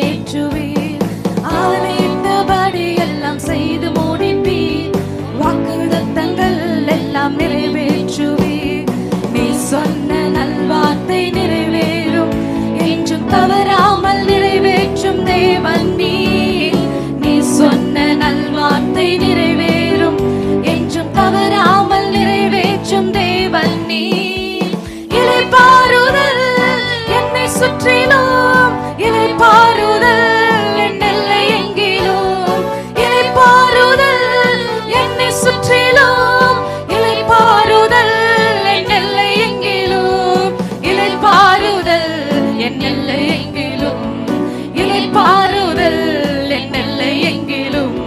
நிறைவேற்றுவீர். ஆணையிட்டபடி எல்லாம் செய்து முடிப்பீர். வாக்குத்தத்தங்கள் எல்லாம் நிறைவேற்றுவீர். நீ சொன்ன நல்வார்த்தை நிறைவேறும். என்றும் தவறாமல் நிறைவேற்றும் தேவன் நீர். நீ சொன்ன நல்வார்த்தை நிறைவேறும். என்றும் தவறாமல் நிறைவேற்றும் தேவன் நீர். இளைப்பாறுதல் என்னை சுற்றிலும், இளைப்பாறுதல் என் எல்லை எங்கிலும். இளைப்பாறுதல் என்னை சுற்றிலும், இளைப்பாறுதல் என் எல்லை எங்கிலும். இளைப்பாறுதல் என் எல்லை எங்கிலும். இளைப்பாறுதல் என் எல்லை எங்கிலும்.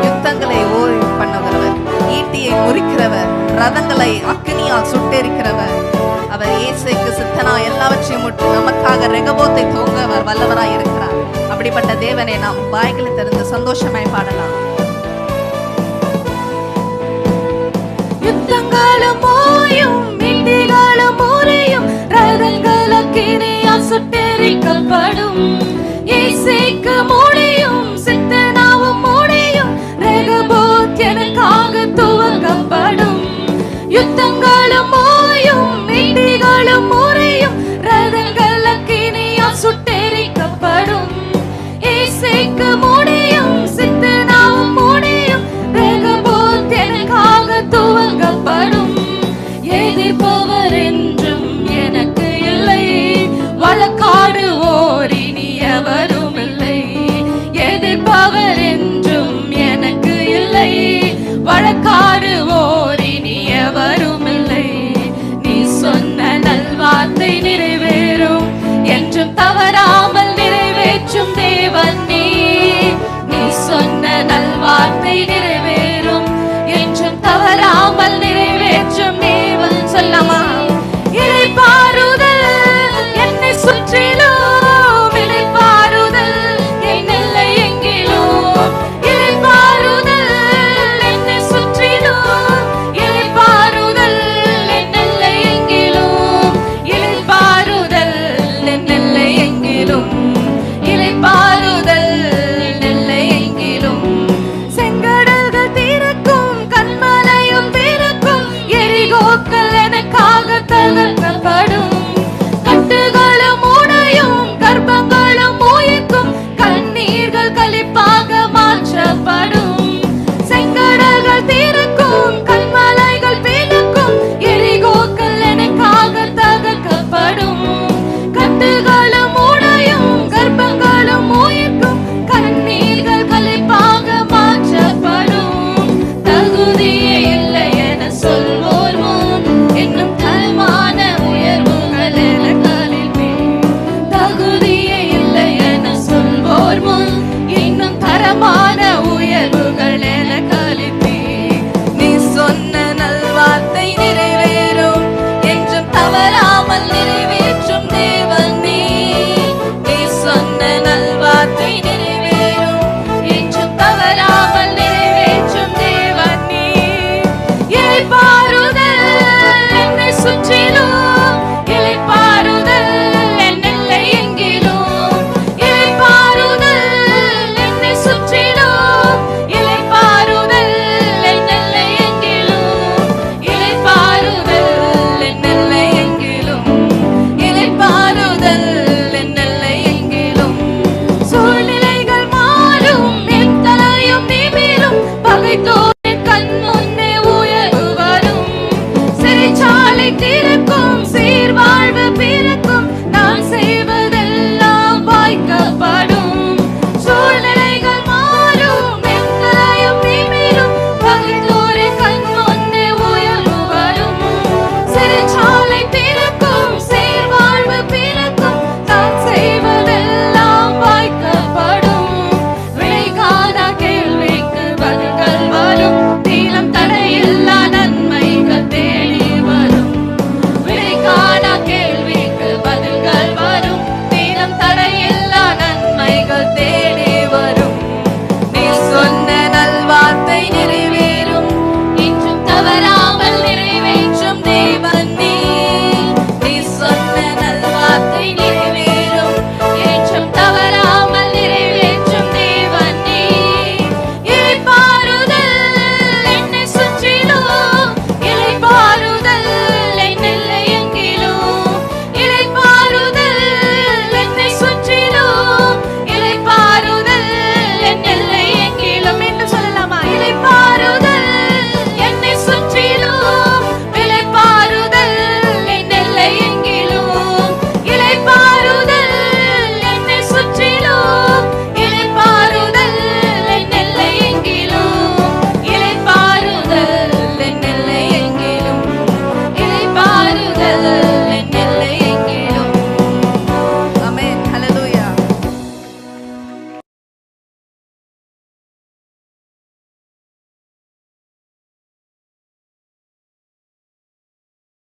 யுத்தங்களை ஓய்வு பண்ணுகிறவர், ஈட்டியை முறிக்கிறவர், ரதங்களை அக்கினியால் சுட்டெரிக்கிறவர். அவர் இயேசுவுக்கு சித்தனாய் எல்லாவற்றையும் முற்று நமக்காக ரெகபோத்தை தூங்க அவர் வல்லவராய் இருக்கிறார். அப்படிப்பட்ட தேவனை நாம் வாய்களை திறந்து சந்தோஷமாய் பாடலாம். யுத்தங்களும் ஓயும், ஈட்டிகளும் முறியும், ரதங்கள் அக்கினியால் சுட்டெரிக்கப்படும். இயேசுவுக்கு முடியும், சித்தனாவும் முடியும். ரெகபோத் எனக்காக துவக்கப்படும். யுத்தங்களும் ஓயும், ஈட்டிகளும் முறியும், ரதங்கள் அக்கினியால் சுட்டெரிக்கப்படும். இயேசுவுக்கு முடியும், சித்தனாவும் முடியும். ரெகபோத் எனக்காக துவக்கப்படும். எதிர்ப்பவர் என்றும் எனக்கு இல்லை, வழக்காடுவோர் இனி எவரும் இல்லை. எதிர்ப்பவர் என்றும் எனக்கு இல்லை, வழக்காடுவோர்